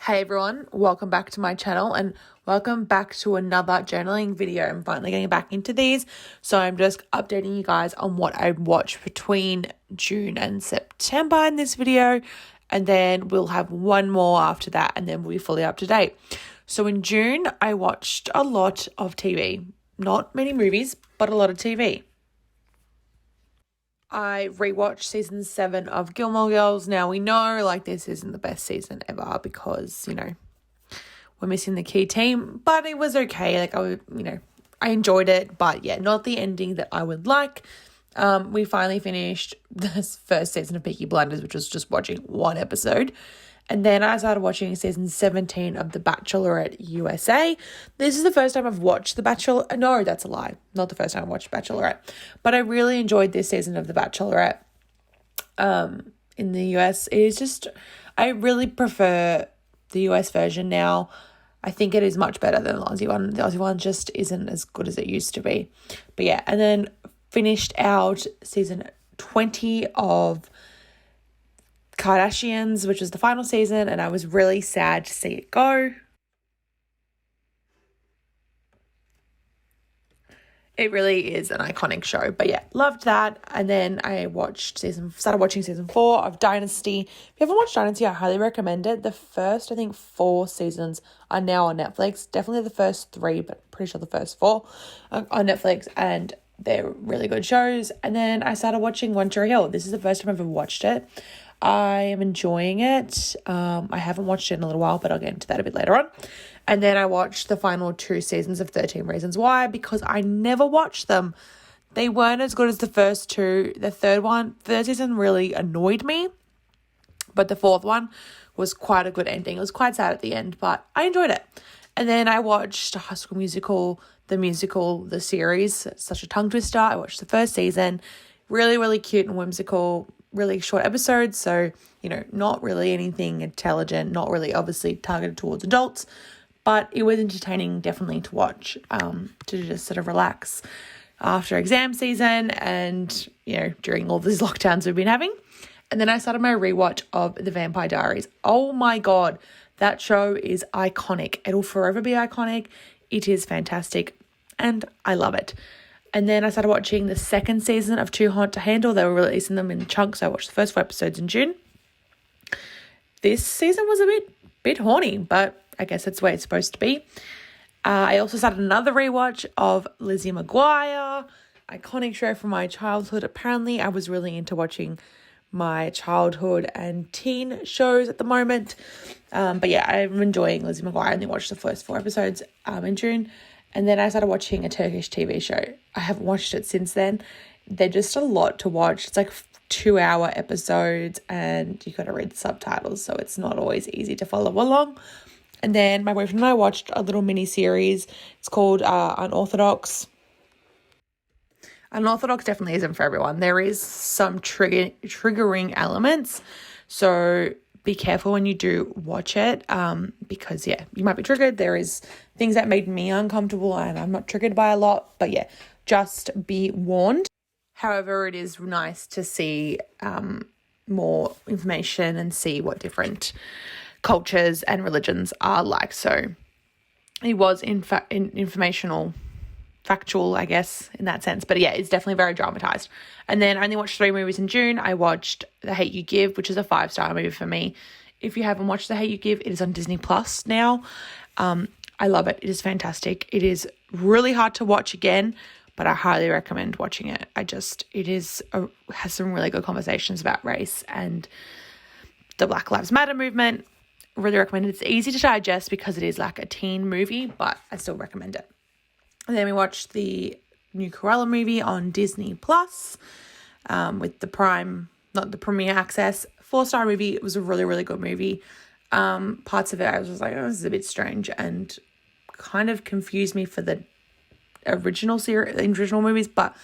Hey everyone, welcome back to my channel and welcome back to another journaling video. I'm finally getting back into these, so I'm just updating you guys on what I watched between June and September in this video, and then we'll have one more after that and then we'll be fully up to date. So in June, I watched a lot of TV. Not many movies, but a lot of TV. I rewatched season 7 of Gilmore Girls. Now we know this isn't the best season ever because, we're missing the key team, but it was okay. I enjoyed it, but yeah, not the ending that I would like. We finally finished this first season of Peaky Blinders, which was just watching one episode. And then I started watching season 17 of The Bachelorette USA. This is the first time I've watched The Bachelor. No, that's a lie. Not the first time I watched Bachelorette. But I really enjoyed this season of The Bachelorette in the US. It is just, I really prefer the US version now. I think it is much better than the Aussie one. The Aussie one just isn't as good as it used to be. But yeah, and then finished out season 20 of Kardashians, which was the final season, and I was really sad to see it go. It really is an iconic show, but yeah, loved that. And then I started watching season 4 of Dynasty. If you haven't watched Dynasty, I highly recommend it. The first, 4 seasons are now on Netflix. Definitely the first 3, but pretty sure the first 4 are on Netflix, and they're really good shows. And then I started watching One Tree Hill. This is the first time I've ever watched it. I am enjoying it. I haven't watched it in a little while, but I'll get into that a bit later on. And then I watched the final 2 seasons of 13 Reasons Why because I never watched them. They weren't as good as the first 2. The third season really annoyed me, but the 4th one was quite a good ending. It was quite sad at the end, but I enjoyed it. And then I watched High School Musical, the series. It's such a tongue twister. I watched the first season. Really, really cute and whimsical. Really short episodes, so not really anything intelligent, not really obviously targeted towards adults, but it was entertaining definitely to watch, to just sort of relax after exam season and during all these lockdowns we've been having. And then I started my rewatch of The Vampire Diaries. Oh my god, that show is iconic. It'll forever be iconic. It is fantastic and I love it. And then I started watching the second season of Too Hot to Handle. They were releasing them in chunks. So I watched the first 4 episodes in June. This season was a bit horny, but I guess that's the way it's supposed to be. I also started another rewatch of Lizzie Mcguire, iconic show from my childhood. Apparently, I was really into watching my childhood and teen shows at the moment. But yeah, I'm enjoying Lizzie Mcguire. I only watched the first 4 episodes in June. And then I started watching a Turkish TV show. I haven't watched it since then. They're just a lot to watch. It's 2-hour episodes and you got to read the subtitles, so it's not always easy to follow along. And then my boyfriend and I watched a little mini series. It's called Unorthodox. Unorthodox definitely isn't for everyone. There is some triggering elements, so be careful when you do watch it, because you might be triggered. There is things that made me uncomfortable and I'm not triggered by a lot, but just be warned. However, it is nice to see more information and see what different cultures and religions are like. So it was informational, factual, I guess, in that sense. But it's definitely very dramatized. And then I only watched 3 movies in June. I watched The Hate You Give, which is a 5-star movie for me. If you haven't watched The Hate You Give, it is on Disney Plus now. I love it. It is fantastic. It is really hard to watch again, but I highly recommend watching it. Has some really good conversations about race and the Black Lives Matter movement. Really recommend it. It's easy to digest because it is a teen movie, but I still recommend it. And then we watched the new Cruella movie on Disney Plus with the Premier Access. 4-star movie. It was a really, really good movie. Parts of it I was just like, oh, this is a bit strange and kind of confused me for the original movies, but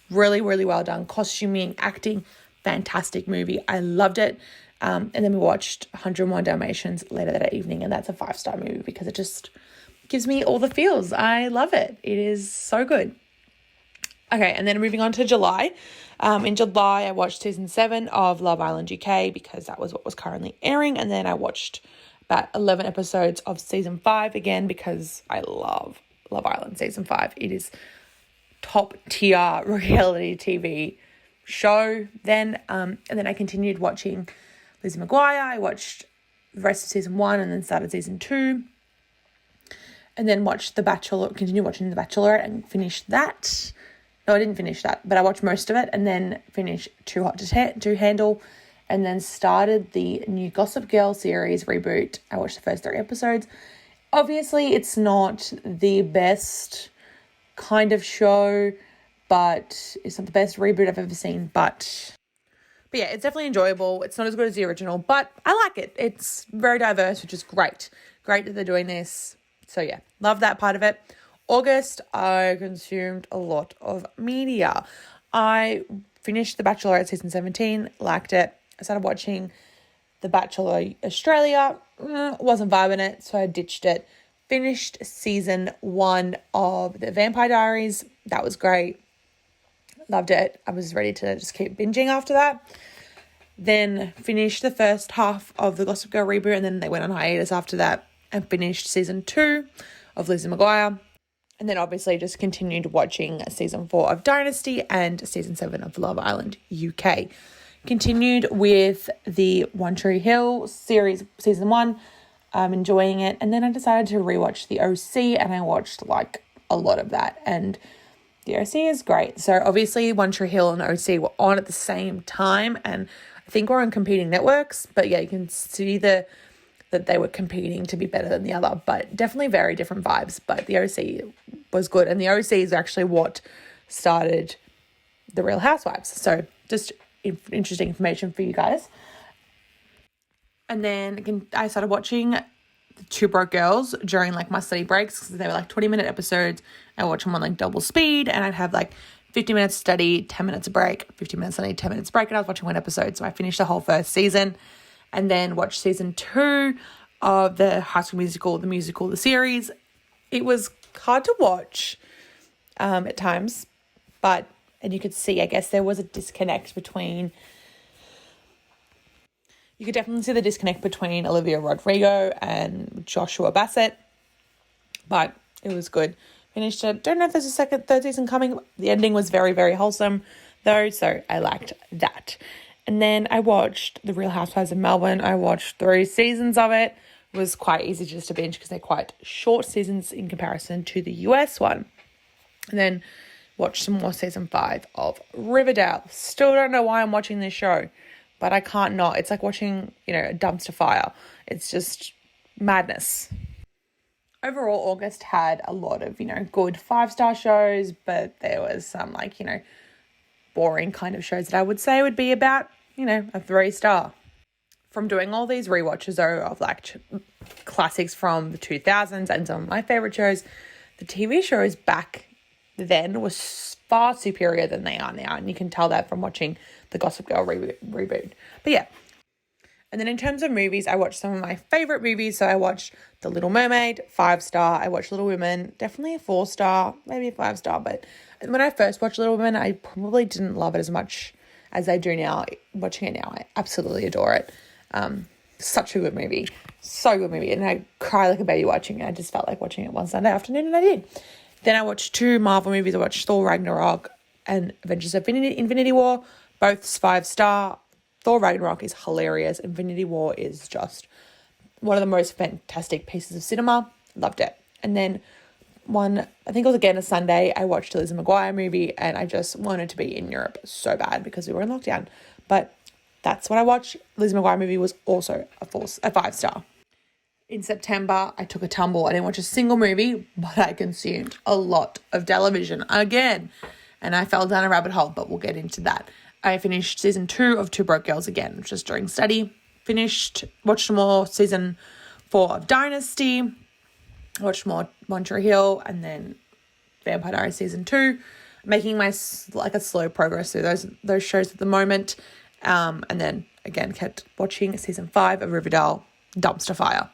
really, really well done. Costuming, acting, fantastic movie. I loved it. And then we watched 101 Dalmatians later that evening, and that's a 5-star movie because it just gives me all the feels. I love it. It is so good. Okay, and then moving on to July. In July, I watched season 7 of Love Island UK because that was what was currently airing, and then I watched about 11 episodes of season 5 again, because I love Love Island season 5. It is top tier reality TV show. And then I continued watching Lizzie Mcguire. I watched the rest of season 1 and then started season 2. And then continued watching The Bachelorette and finished that. No, I didn't finish that, but I watched most of it and then finished Too Hot to Handle, and then started the new Gossip Girl series, Reboot. I watched the first 3 episodes. Obviously, it's not the best kind of show, but it's not the best reboot I've ever seen. But yeah, it's definitely enjoyable. It's not as good as the original, but I like it. It's very diverse, which is great. Great that they're doing this. So yeah, love that part of it. August, I consumed a lot of media. I finished The Bachelorette season 17, liked it. I started watching The Bachelor Australia, wasn't vibing it, so I ditched it. Finished season 1 of The Vampire Diaries. That was great. Loved it. I was ready to just keep binging after that. Then finished the first half of the Gossip Girl reboot, and then they went on hiatus after that, and finished season 2 of Lizzie Mcguire. And then obviously just continued watching season 4 of Dynasty and season 7 of Love Island UK. Continued with the One Tree Hill series, season 1. I'm enjoying it. And then I decided to rewatch The OC, and I watched like a lot of that. And The OC is great. So obviously One Tree Hill and The OC were on at the same time, and I think we're on competing networks. But yeah, you can see that they were competing to be better than the other, but definitely very different vibes. But The OC was good, and The OC is actually what started The Real Housewives. So just interesting information for you guys. And then I started watching the Two Broke Girls during like my study breaks, because they were like 20-minute episodes. I watch them on like double speed, and I'd have like 50 minutes study, 10 minutes break, 15 minutes study, 10 minutes break, and I was watching one episode. So I finished the whole first season, and then watched season 2 of the High School Musical, the series. It was hard to watch at times, and you could see, I guess, there was a disconnect between, you could definitely see the disconnect between Olivia Rodrigo and Joshua Bassett, but it was good. Finished it. Don't know if there's a third season coming. The ending was very, very wholesome though, so I liked that. And then I watched The Real Housewives of Melbourne. I watched 3 seasons of it. It was quite easy just to binge because they're quite short seasons in comparison to the US one. And then watched some more season 5 of Riverdale. Still don't know why I'm watching this show, but I can't not. It's like watching, a dumpster fire. It's just madness. Overall, August had a lot of, good 5-star shows, but there was some boring kind of shows that I would say would be about, a 3-star. From doing all these rewatches though of like classics from the 2000s and some of my favorite shows, the TV shows back then was far superior than they are now, and you can tell that from watching the Gossip Girl reboot. But yeah. And then in terms of movies, I watched some of my favorite movies. So I watched The Little Mermaid, 5-star. I watched Little Women, definitely a 4-star, maybe a 5-star. But when I first watched Little Women, I probably didn't love it as much as I do now. Watching it now, I absolutely adore it. Such a good movie. So good movie. And I cry like a baby watching it. I just felt like watching it one Sunday afternoon, and I did. Then I watched 2 Marvel movies. I watched Thor Ragnarok and Avengers Infinity War, both 5-star. Thor Ragnarok is hilarious. Infinity War is just one of the most fantastic pieces of cinema. Loved it. And then I think it was again a Sunday, I watched a Lizzie Mcguire movie, and I just wanted to be in Europe so bad because we were in lockdown. But that's what I watched. Lizzie Mcguire movie was also a 5-star. In September, I took a tumble. I didn't watch a single movie, but I consumed a lot of television again. And I fell down a rabbit hole, but we'll get into that. I finished season 2 of Two Broke Girls again, just during study. Watched more season 4 of Dynasty. Watched more One Tree Hill, and then Vampire Diaries season 2. Making a slow progress through those shows at the moment. And then again kept watching season 5 of Riverdale, dumpster fire.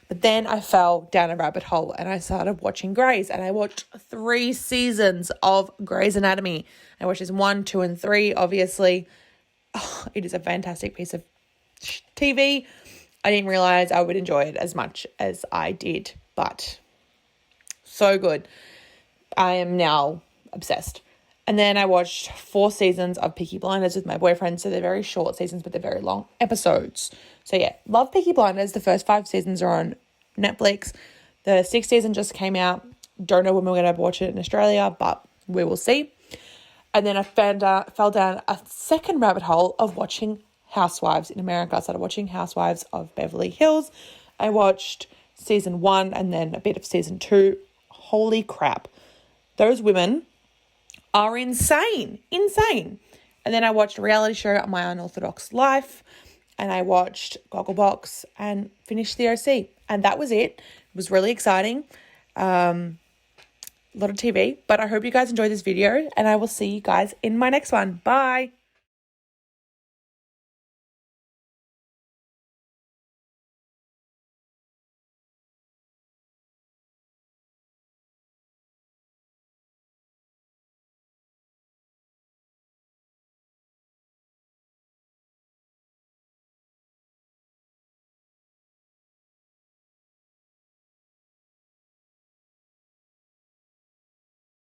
But then I fell down a rabbit hole and I started watching Grey's, and I watched 3 seasons of Grey's Anatomy. I watched season 1, 2, and 3, obviously. Oh, it is a fantastic piece of TV. I didn't realize I would enjoy it as much as I did, but so good. I am now obsessed. And then I watched 4 seasons of Peaky Blinders with my boyfriend. So they're very short seasons, but they're very long episodes. So yeah, love Peaky Blinders. The first 5 seasons are on Netflix. The 6th season just came out. Don't know when we're going to watch it in Australia, but we will see. And then I fell down a second rabbit hole of watching Housewives in America. I started watching Housewives of Beverly Hills. I watched season 1 and then a bit of season 2. Holy crap. Those women are insane. And then I watched a reality show, My Unorthodox Life, and I watched Gogglebox and finished the OC. And that was it. It was really exciting. A lot of TV, but I hope you guys enjoyed this video and I will see you guys in my next one. Bye.